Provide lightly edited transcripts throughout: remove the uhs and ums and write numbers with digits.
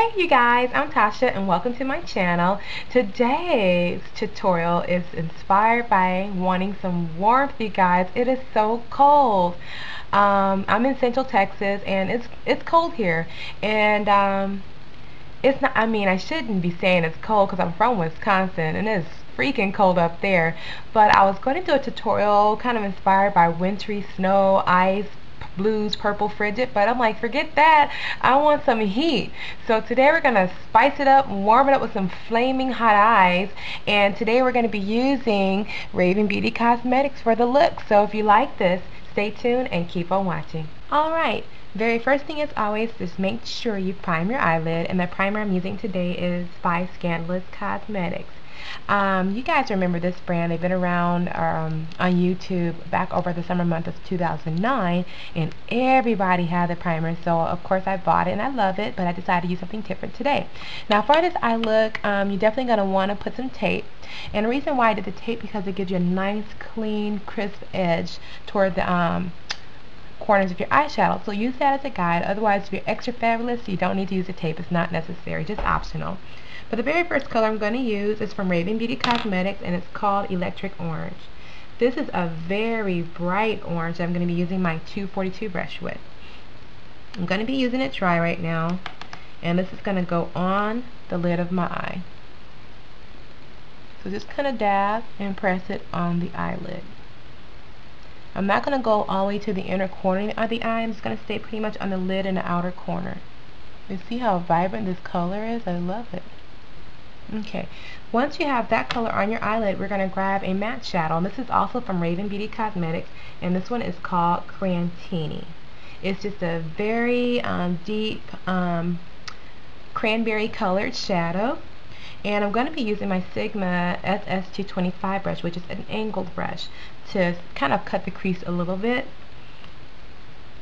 Hey you guys, I'm Tasha and welcome to my channel. Today's tutorial is inspired by wanting some warmth, you guys. It is so cold. I'm in Central Texas and it's cold here. And it's not, I shouldn't be saying it's cold because I'm from Wisconsin and it's freaking cold up there. But I was going to do a tutorial kind of inspired by wintry snow, ice, blues, purple, frigid, but I'm like, forget that. I want some heat. So today we're going to spice it up, warm it up with some flaming hot eyes, and today we're going to be using Raving Beauty Cosmetics for the look. So if you like this, stay tuned and keep on watching. Alright, very first thing as always, just make sure you prime your eyelid, and the primer I'm using today is by Scandalous Cosmetics. You guys remember this brand. They've been around on YouTube back over the summer month of 2009, and everybody had the primer, so of course I bought it and I love it, but I decided to use something different today. Now for this eye look, you're definitely going to want to put some tape, and the reason why I did the tape because it gives you a nice clean crisp edge toward the corners of your eyeshadow. So use that as a guide. Otherwise, if you're extra fabulous, you don't need to use the tape. It's not necessary, just optional. But the very first color I'm going to use is from Raving Beauty Cosmetics, and it's called Electric Orange. This is a very bright orange that I'm going to be using my 242 brush with. I'm going to be using it dry right now, and this is going to go on the lid of my eye. So just kind of dab and press it on the eyelid. I'm not going to go all the way to the inner corner of the eye. I'm just going to stay pretty much on the lid and the outer corner. You see how vibrant this color is? I love it. Okay, once you have that color on your eyelid, we're going to grab a matte shadow. And this is also from Raving Beauty Cosmetics, and this one is called Crantini. It's just a very deep cranberry colored shadow. And I'm going to be using my Sigma SS225 brush, which is an angled brush, to kind of cut the crease a little bit.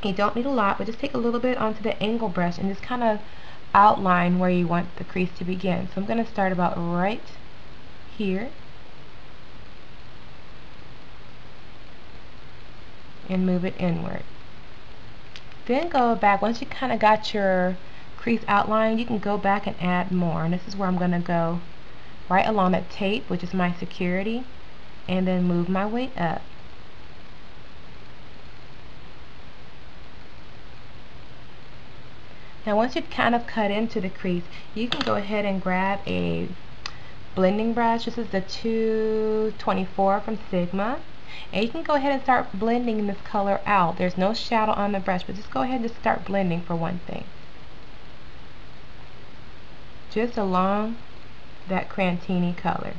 You don't need a lot, but just take a little bit onto the angle brush and just kind of outline where you want the crease to begin. So I'm going to start about right here and move it inward. Then go back. Once you kind of got your crease outline, you can go back and add more. And this is where I'm going to go right along that tape, which is my security, and then move my way up. Now once you've kind of cut into the crease, you can go ahead and grab a blending brush. This is the 224 from Sigma. And you can go ahead and start blending this color out. There's no shadow on the brush, but just go ahead and just start blending for one thing. Just along that Crantini color.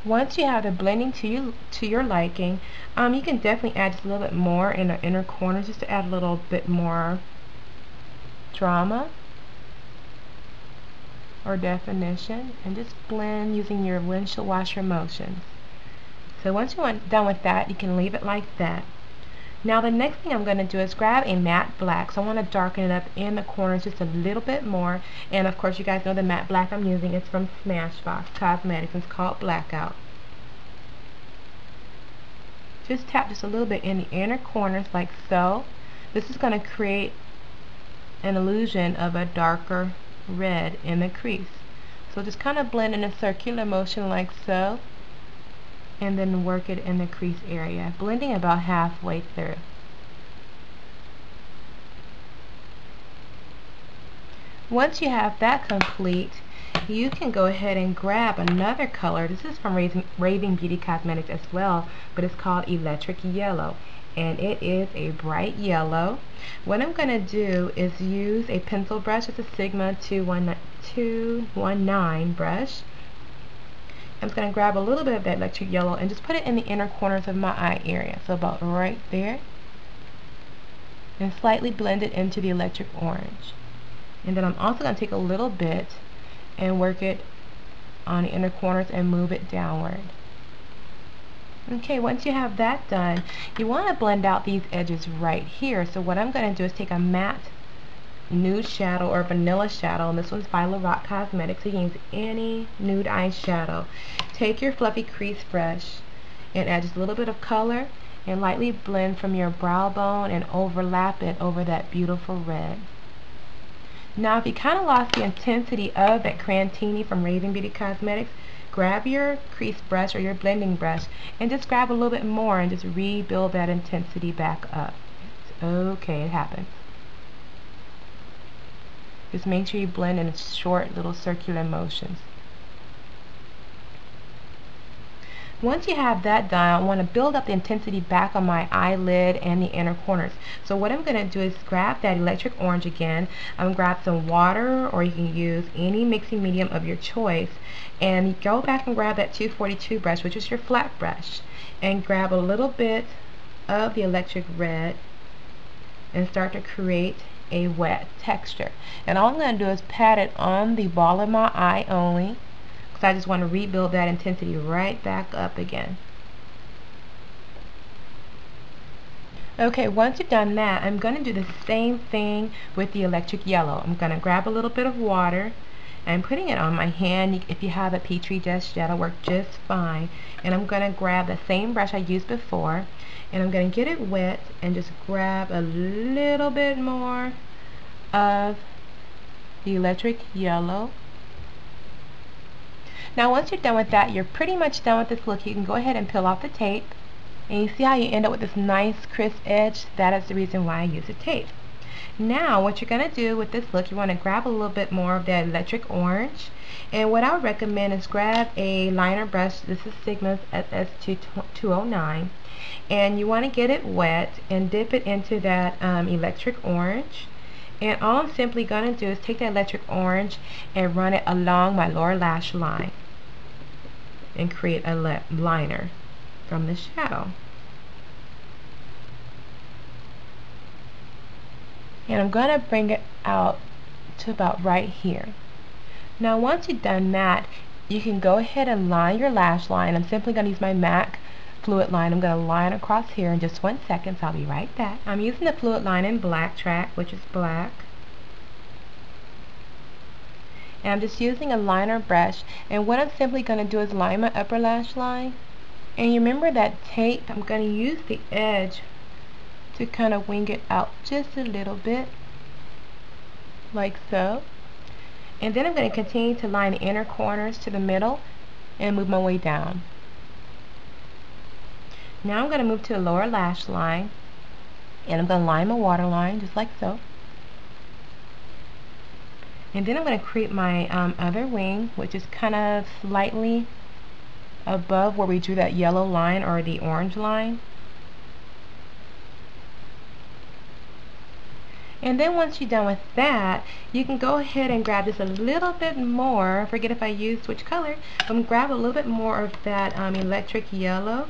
Once you have the blending to your liking, you can definitely add just a little bit more in the inner corners just to add a little bit more drama or definition, and just blend using your windshield washer motions. So once you're done with that, you can leave it like that. Now the next thing I'm going to do is grab a matte black. So I want to darken it up in the corners just a little bit more, and of course you guys know the matte black I'm using is from Smashbox Cosmetics. It's called Blackout. Just tap just a little bit in the inner corners like so. This is going to create an illusion of a darker red in the crease. So just kind of blend in a circular motion like so, and then work it in the crease area, blending about halfway through. Once you have that complete, you can go ahead and grab another color. This is from Raving Beauty Cosmetics as well, but it's called Electric Yellow, and it is a bright yellow. What I'm going to do is use a pencil brush. It's a Sigma 219 brush. I'm just going to grab a little bit of that electric yellow and just put it in the inner corners of my eye area, so about right there, and slightly blend it into the electric orange. And then I'm also going to take a little bit and work it on the inner corners and move it downward. Okay, once you have that done, you want to blend out these edges right here. So what I'm going to do is take a matte nude shadow or vanilla shadow, and this one's by Lorac Cosmetics. So you can use any nude eyeshadow. Take your fluffy crease brush and add just a little bit of color and lightly blend from your brow bone and overlap it over that beautiful red. Now if you kind of lost the intensity of that Crantini from Raving Beauty Cosmetics, grab your crease brush or your blending brush and just grab a little bit more and just rebuild that intensity back up. It's okay, it happens. Just make sure you blend in short little circular motions. Once you have that done, I want to build up the intensity back on my eyelid and the inner corners. So what I'm going to do is grab that electric orange again. I'm going to grab some water, or you can use any mixing medium of your choice. And you go back and grab that 242 brush, which is your flat brush. And grab a little bit of the electric red and start to create a wet texture. And all I'm going to do is pat it on the ball of my eye only, because I just want to rebuild that intensity right back up again. Okay, once you've done that, I'm going to do the same thing with the electric yellow. I'm going to grab a little bit of water and I'm putting it on my hand. If you have a Petri dish, that'll work just fine. And I'm going to grab the same brush I used before and I'm going to get it wet and just grab a little bit more of the electric yellow. Now once you're done with that, you're pretty much done with this look. You can go ahead and peel off the tape. And you see how you end up with this nice crisp edge? That is the reason why I use a tape. Now what you're going to do with this look, you want to grab a little bit more of that electric orange. And what I would recommend is grab a liner brush. This is Sigma's SS209. And you want to get it wet and dip it into that electric orange. And all I'm simply going to do is take that electric orange and run it along my lower lash line and create a liner from the shadow. And I'm going to bring it out to about right here. Now once you've done that, you can go ahead and line your lash line. I'm simply going to use my MAC Fluidline. I'm going to line across here in just 1 second, so I'll be right back. I'm using the Fluidline in Black Track, which is black. And I'm just using a liner brush, and what I'm simply going to do is line my upper lash line. And you remember that tape, I'm going to use the edge to kind of wing it out just a little bit, like so. And then I'm going to continue to line the inner corners to the middle and move my way down. Now I'm going to move to the lower lash line, and I'm going to line my waterline just like so. And then I'm going to create my other wing, which is kind of slightly above where we drew that yellow line or the orange line. And then once you're done with that, you can go ahead and grab just a little bit more. Forget if I used which color. I'm grab a little bit more of that electric yellow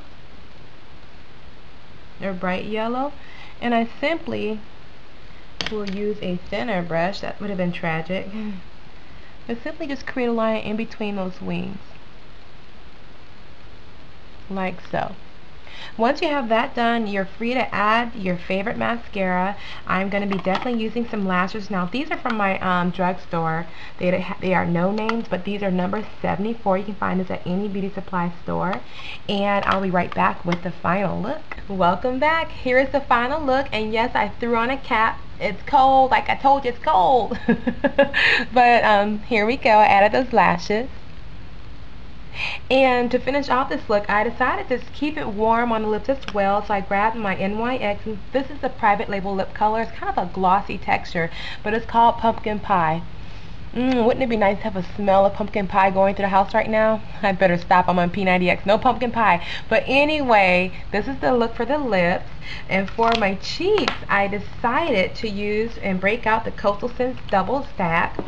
or bright yellow, and I simply will use a thinner brush. That would have been tragic. But simply just create a line in between those wings, like so. Once you have that done, you're free to add your favorite mascara. I'm going to be definitely using some lashes. Now these are from my drugstore. They are no names, but these are number 74. You can find this at any beauty supply store. And I'll be right back with the final look. Welcome back. Here is the final look. And yes, I threw on a cap. It's cold. Like I told you, it's cold. But here we go. I added those lashes. And to finish off this look, I decided to keep it warm on the lips as well, so I grabbed my NYX, and this is a private label lip color. It's kind of a glossy texture, but it's called Pumpkin Pie. Wouldn't it be nice to have a smell of pumpkin pie going through the house right now? I better stop. I'm on P90X. No pumpkin pie. But anyway, this is the look for the lips. And for my cheeks, I decided to use and break out the Coastal Scents Double Stack.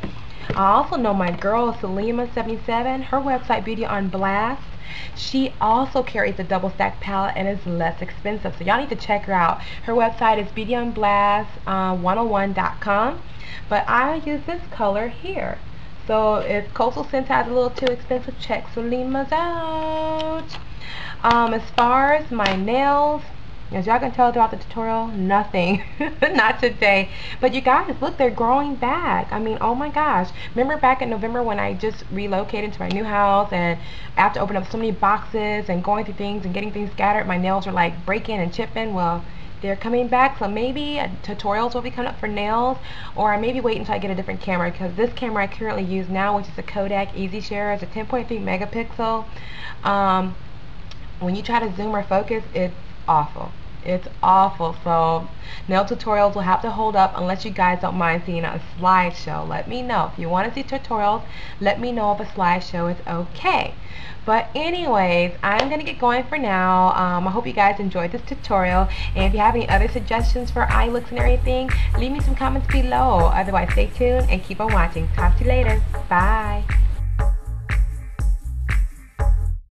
I also know my girl Selima77, her website Beauty on Blast, she also carries a double stack palette and is less expensive, so y'all need to check her out. Her website is beautyonblast101.com, but I use this color here. So if Coastal Scents has a little too expensive, check Selima's out. As far as my nails, as y'all can tell throughout the tutorial, nothing. Not today. But you guys, look, they're growing back. I mean, oh my gosh. Remember back in November when I just relocated to my new house, and after opening up so many boxes and going through things and getting things scattered, my nails were like breaking and chipping? Well, they're coming back, so maybe tutorials will be coming up for nails, or I maybe wait until I get a different camera, because this camera I currently use now, which is a Kodak EasyShare, is a 10.3 megapixel. When you try to zoom or focus, it's awful. It's awful. So nail tutorials will have to hold up unless you guys don't mind seeing a slideshow. Let me know. If you want to see tutorials, let me know if a slideshow is okay. But anyways, I'm going to get going for now. I hope you guys enjoyed this tutorial. And if you have any other suggestions for eye looks and everything, leave me some comments below. Otherwise, stay tuned and keep on watching. Talk to you later. Bye.